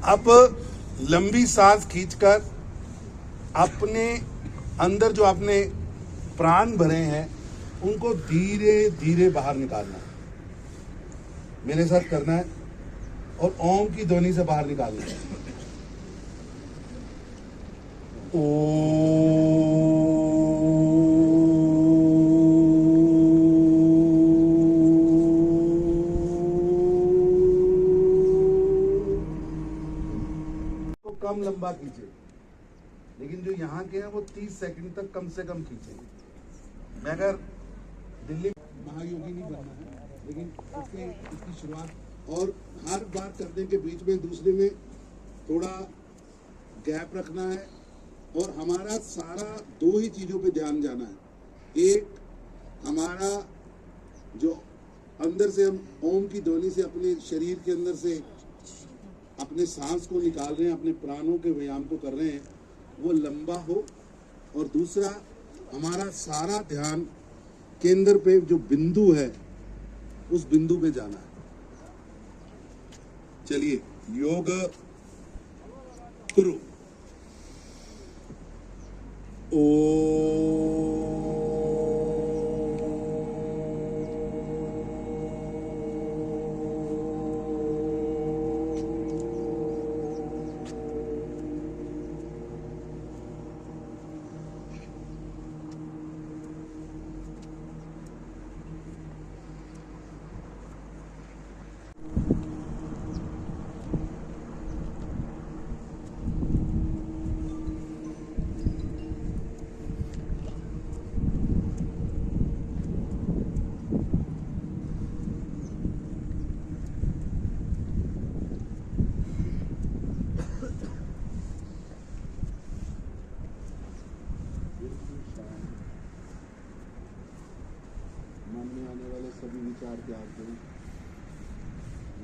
अब लंबी सांस खींचकर अपने अंदर जो आपने प्राण भरे हैं उनको धीरे धीरे बाहर निकालना है। मेरे साथ करना है और ओम की ध्वनि से बाहर निकालना है। तो कम लंबा खींचे, लेकिन जो यहाँ के हैं वो 30 सेकंड तक कम से कम खींचे। मैं अगर दिल्ली महायोगी नहीं बनना है, लेकिन इसकी शुरुआत और हर बार करने के बीच में दूसरे में थोड़ा गैप रखना है और हमारा सारा दो ही चीजों पे ध्यान जाना है। एक, हमारा जो अंदर से हम ओम की ध्वनि से अपने शरीर के अंदर से अपने सांस को निकाल रहे हैं, अपने प्राणों के व्यायाम को कर रहे हैं, वो लंबा हो। और दूसरा, हमारा सारा ध्यान केंद्र पे जो बिंदु है उस बिंदु पे जाना है। चलिए योग करो। मन में आने वाले सभी विचार त्याग करें।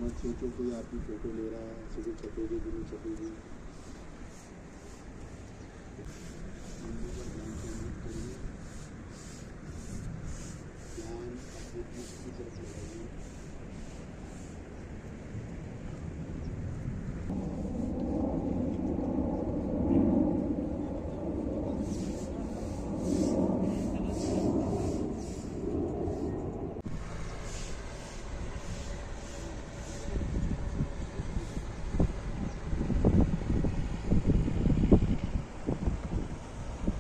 मत सोचो कोई आपकी फोटो ले रहा है, सुबह छपेगी कि नहीं छपेगी। ध्यान अपने की तरफ लगाइए।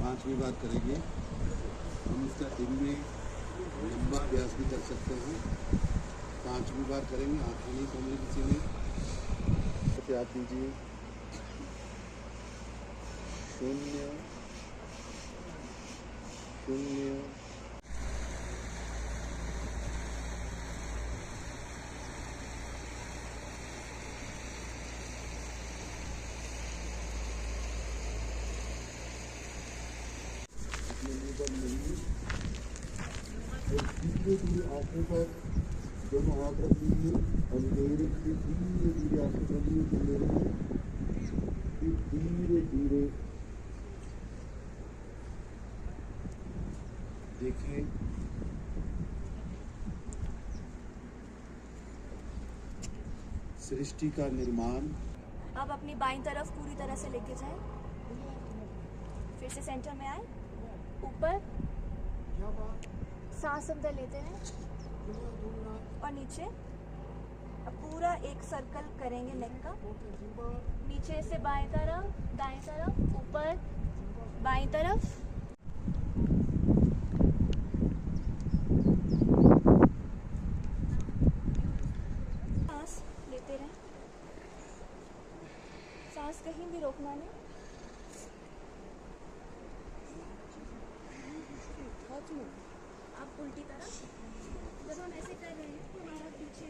पांचवी बात करेंगे हम, इसका दिन में लंबा अभ्यास भी कर सकते हैं। पांचवी बार करेंगे, आंखें नहीं खोलनी किसी ने। याद कीजिए, 0 0 धीरे धीरे आंखों पर दोनों हाथ रख लीजिए और धीरे धीरे आंखें खोलिए। धीरे धीरे देखिए, सृष्टि का निर्माण। अब अपनी बाईं तरफ पूरी तरह से लेके जाए, फिर से सेंटर में आए, ऊपर सांस अंदर लेते हैं और नीचे। अब पूरा एक सर्कल करेंगे नेक का, नीचे से बाएं तरफ, दाएं तरफ, ऊपर, बाएं तरफ। सांस लेते रहें, सांस कहीं भी रोकना नहीं। आप उल्टी तरफ, जब हम ऐसे कर रहे हैं तो हमारा पीछे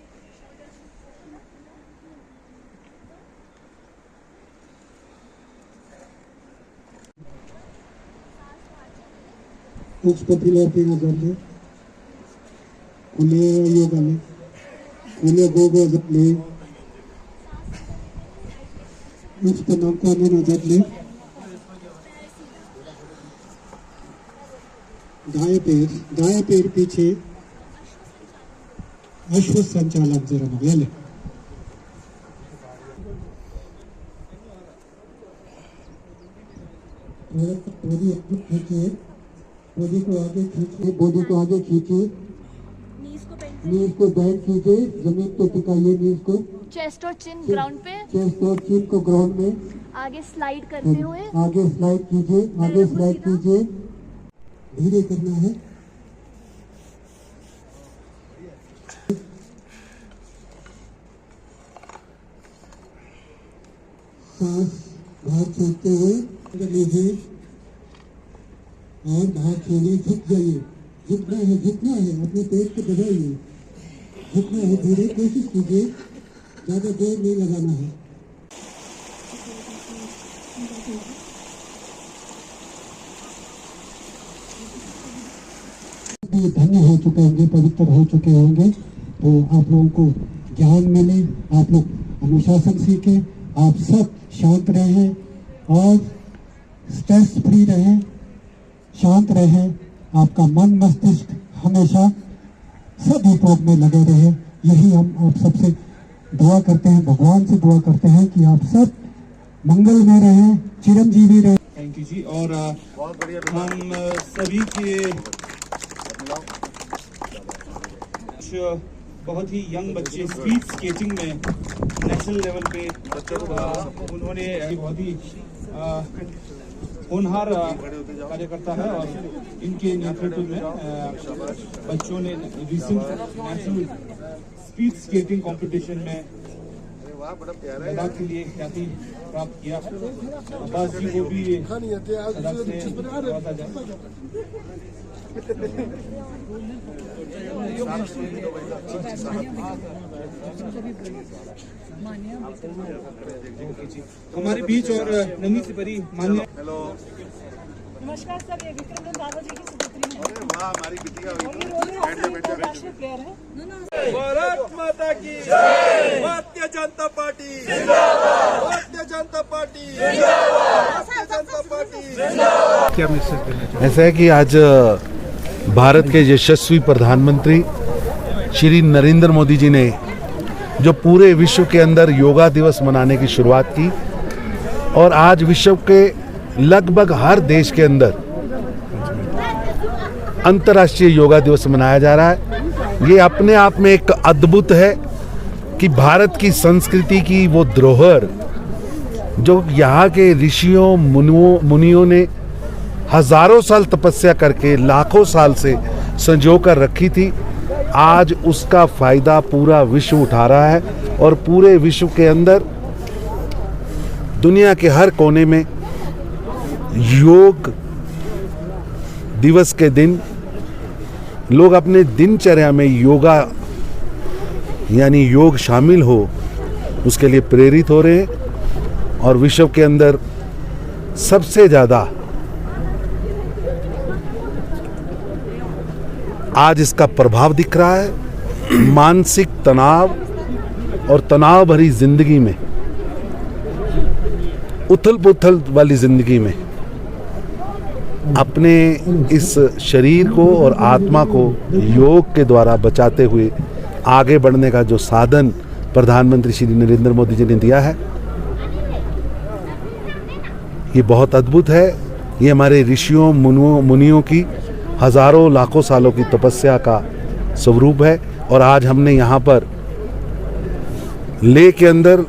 कुछ पतीला तीन करके खुले योगा में खुले गोगो जपले कुछ तनाव का लेना जपले दाएं पैर पीछे अश्व संचालक जरा ले बॉडी खींचिए, बॉडी को आगे खींचिए, बॉडी को आगे खींचिए, नीज को बेंड नीज को बेंड कीजिए, जमीन पे टिकाइए नीज को, चेस्ट और चिन ग्राउंड पे, चेस्ट और चिन को ग्राउंड में, आगे स्लाइड करते हुए आगे स्लाइड कीजिए, आगे स्लाइड कीजिए, धीरे करना है। सांस बाहर छोड़ते हुए अंदर लीजिए और बाहर छोड़िए, झुक जाइए, झुकना है अपने पेट को दबाइए, झुकना है, धीरे कोशिश कीजिए, ज्यादा जोर नहीं लगाना है। ये धन्य हो चुके होंगे, पवित्र हो चुके होंगे, तो आप लोगों को ज्ञान मिले, आप लोग अनुशासन सीखें, आप सब शांत रहें और स्ट्रेस फ्री रहें, शांत रहें, आपका मन मस्तिष्क हमेशा सब उपयोग में लगे रहे। यही हम आप सबसे दुआ करते हैं, भगवान से दुआ करते हैं कि आप सब मंगल में रहें, चिरंजीवी रहें। थैंक यू जी। और हम सभी के बहुत ही यंग बच्चे स्पीड स्केटिंग में नेशनल लेवल पे उन्होंने बहुत ही होनहार कार्यकर्ता है और इनके नेतृत्व में बच्चों ने recent national speed skating competition में लद्दाख के लिए ख्याति प्राप्त किया। अब्बास जी को भी लद्दाख से जोड़ा जाए। हमारे बीच और नमी से भरी मान्य। हेलो, नमस्कार सर, ये विक्रम रंधावा जी की सुपुत्री है। अरे वाह, हमारी बिटिया नेशनल प्लेयर है। भारत माता की जय। भारतीय जनता पार्टी जिंदाबाद। भारतीय जनता पार्टी जिंदाबाद। भारतीय जनता पार्टी। क्या मैसेज देना चाहिए? ऐसा है कि आज भारत के यशस्वी प्रधानमंत्री श्री नरेंद्र मोदी जी ने जो पूरे विश्व के अंदर योगा दिवस मनाने की शुरुआत की और आज विश्व के लगभग हर देश के अंदर अंतर्राष्ट्रीय योगा दिवस मनाया जा रहा है। ये अपने आप में एक अद्भुत है कि भारत की संस्कृति की वो धरोहर जो यहाँ के ऋषियों मुनियों ने हजारों साल तपस्या करके लाखों साल से संजो कर रखी थी, आज उसका फायदा पूरा विश्व उठा रहा है और पूरे विश्व के अंदर दुनिया के हर कोने में योग दिवस के दिन लोग अपने दिनचर्या में योगा यानी योग शामिल हो उसके लिए प्रेरित हो रहे हैं और विश्व के अंदर सबसे ज़्यादा आज इसका प्रभाव दिख रहा है। मानसिक तनाव और तनाव भरी जिंदगी में, उथल पुथल वाली जिंदगी में अपने इस शरीर को और आत्मा को योग के द्वारा बचाते हुए आगे बढ़ने का जो साधन प्रधानमंत्री श्री नरेंद्र मोदी जी ने दिया है, ये बहुत अद्भुत है। ये हमारे ऋषियों मुनियों की हजारों लाखों सालों की तपस्या का स्वरूप है और आज हमने यहाँ पर लेह के अंदर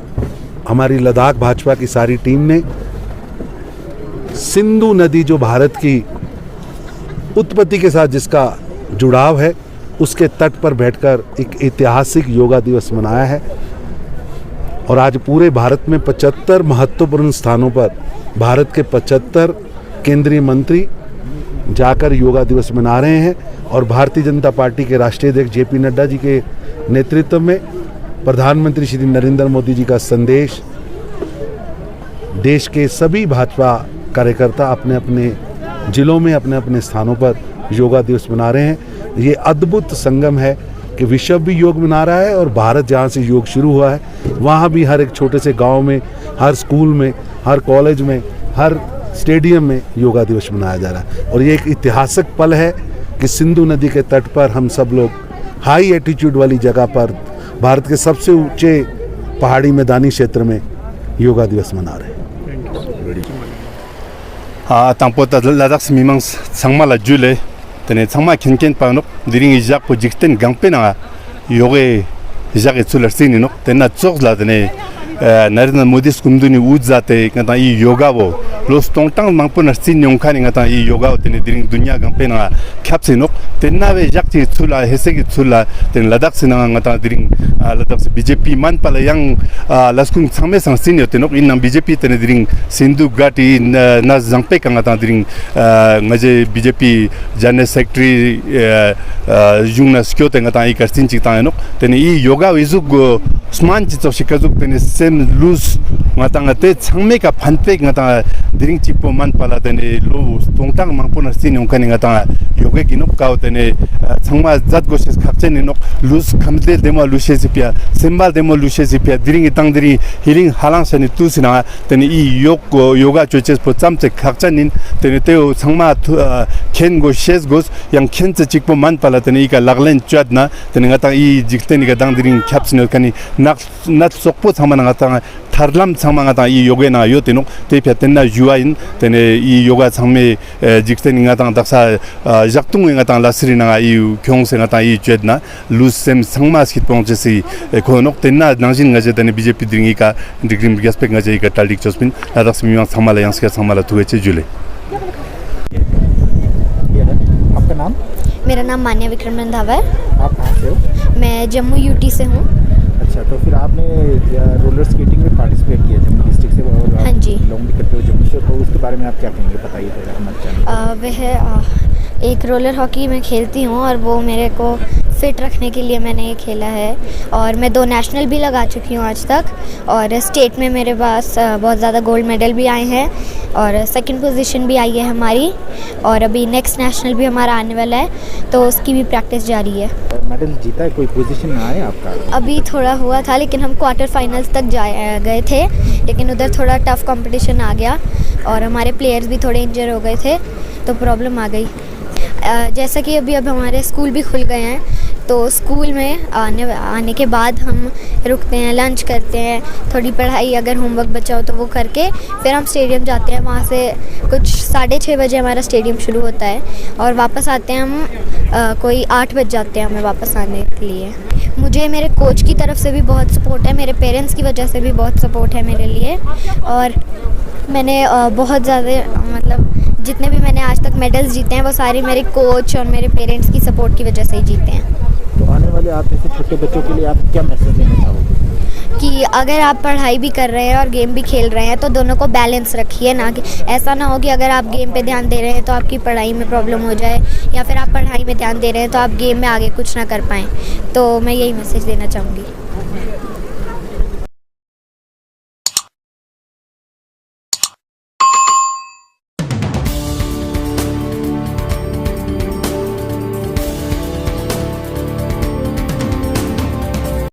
हमारी लद्दाख भाजपा की सारी टीम ने सिंधु नदी जो भारत की उत्पत्ति के साथ जिसका जुड़ाव है उसके तट पर बैठकर एक ऐतिहासिक योगा दिवस मनाया है और आज पूरे भारत में 75 महत्वपूर्ण स्थानों पर भारत के 75 केंद्रीय मंत्री जाकर योगा दिवस मना रहे हैं और भारतीय जनता पार्टी के राष्ट्रीय अध्यक्ष जेपी नड्डा जी के नेतृत्व में प्रधानमंत्री श्री नरेंद्र मोदी जी का संदेश देश के सभी भाजपा कार्यकर्ता अपने अपने जिलों में अपने अपने स्थानों पर योगा दिवस मना रहे हैं। ये अद्भुत संगम है कि विश्व भी योग मना रहा है और भारत जहाँ से योग शुरू हुआ है वहाँ भी हर एक छोटे से गांव में, हर स्कूल में, हर कॉलेज में, हर स्टेडियम में योगा दिवस मनाया जा रहा है। और ये एक ऐतिहासिक पल है कि सिंधु नदी के तट पर हम सब लोग हाई एटीट्यूड वाली जगह पर भारत के सबसे ऊंचे पहाड़ी मैदानी क्षेत्र में योगा दिवस मना रहे हैं। 땅보다 라닥스 미망 상마라 줄레 때네 상마 켄켄 파노 드링 이작 포직텐 강페나 요게 이작에 줄르시니노 때나 쪽라드네 나르나 모디스 kumduni udzate ngata I yoga bo los tongtang mangpon sin yongkhani ngata I yoga tene dring dunya gampena khapsinok tennawe jakti chula hesegi chula ten ladak sina ngata dring ladak BJP man pala yang laskung changme sang sin yotenok innam BJP tene dring sindu gati na jangpe ngata dring ngaje BJP jane secretary jungna skyote ngata I karsin chikta nok tene I yoga wizug sman chito shikazuk tene sem lose ngata changmeka phanpe ngata dring chipo man pala tene lo tongtang mangpon sin yongkhani ngata yoge kinok ka tene changma jat goses khakcheni nok lose khamde demo lusesipia sembal demo lusesipia dring itang dri healing halang sani tusina tene I yoga choches po chamche khakchanin tene teo changma ken go shes gos yang ken chikpo man pala tene ika laglen chadna tene ngata I jikteni ga dang dring khapsino kani nak sokpo changma ngata tarlam changmangata I yogena yotenok tepya tenna juain tene I yoga changme jikteni ngata daksa jaktung ngata lasrina I kyongse ngata I chedna lusem changma skitpong jesi konok tenna nangjin ngaje tene BJP dringika digrim gaspek ngaje ka talik chospin ladak simang changmala yangska changmala tueche jule आपका नाम? मेरा नाम मान्या विक्रम रंधावा है। आप कहाँ से हो? मैं जम्मू यूटी से हूँ। अच्छा, तो फिर आपने रोलर स्केटिंग में पार्टिसिपेट किया जम्मू डिस्ट्रिक्ट से और हाँ जी। लॉन्ग भी करते हो जम्मू से, तो उसके बारे में आप क्या कहेंगे, बताइए थोड़ा हमारे चैनल। वह एक रोलर हॉकी मैं खेलती हूँ और वो मेरे को फिट रखने के लिए मैंने ये खेला है और मैं 2 नेशनल भी लगा चुकी हूँ आज तक और स्टेट में मेरे पास बहुत ज़्यादा गोल्ड मेडल भी आए हैं और सेकंड पोजीशन भी आई है हमारी और अभी नेक्स्ट नेशनल भी हमारा आने वाला है तो उसकी भी प्रैक्टिस जारी है। और मेडल जीता है, कोई पोजीशन में आया आपका? अभी थोड़ा हुआ था लेकिन हम क्वार्टर फाइनल्स तक गए थे लेकिन उधर थोड़ा टफ कंपटीशन आ गया और हमारे प्लेयर्स भी थोड़े इंजर हो गए थे तो प्रॉब्लम आ गई। जैसा कि अभी अब हमारे स्कूल भी खुल गए हैं तो स्कूल में आने के बाद हम रुकते हैं, लंच करते हैं, थोड़ी पढ़ाई अगर होमवर्क बचा हो तो वो करके फिर हम स्टेडियम जाते हैं। वहाँ से कुछ 6:30 बजे हमारा स्टेडियम शुरू होता है और वापस आते हैं हम कोई 8 बज जाते हैं हमें वापस आने के लिए। मुझे मेरे कोच की तरफ से भी बहुत सपोर्ट है, मेरे पेरेंट्स की वजह से भी बहुत सपोर्ट है मेरे लिए और मैंने बहुत ज़्यादा मतलब जितने भी मैंने आज तक मेडल्स जीते हैं वो सारे मेरे कोच और मेरे पेरेंट्स की सपोर्ट की वजह से ही जीते हैं। तो आने वाले आप जैसे छोटे बच्चों के लिए आप क्या मैसेज देना चाहोगे? कि अगर आप पढ़ाई भी कर रहे हैं और गेम भी खेल रहे हैं तो दोनों को बैलेंस रखिए, ना कि ऐसा ना हो कि अगर आप गेम पे ध्यान दे रहे हैं तो आपकी पढ़ाई में प्रॉब्लम हो जाए या फिर आप पढ़ाई में ध्यान दे रहे हैं तो आप गेम में आगे कुछ ना कर पाएँ। तो मैं यही मैसेज देना चाहूँगी।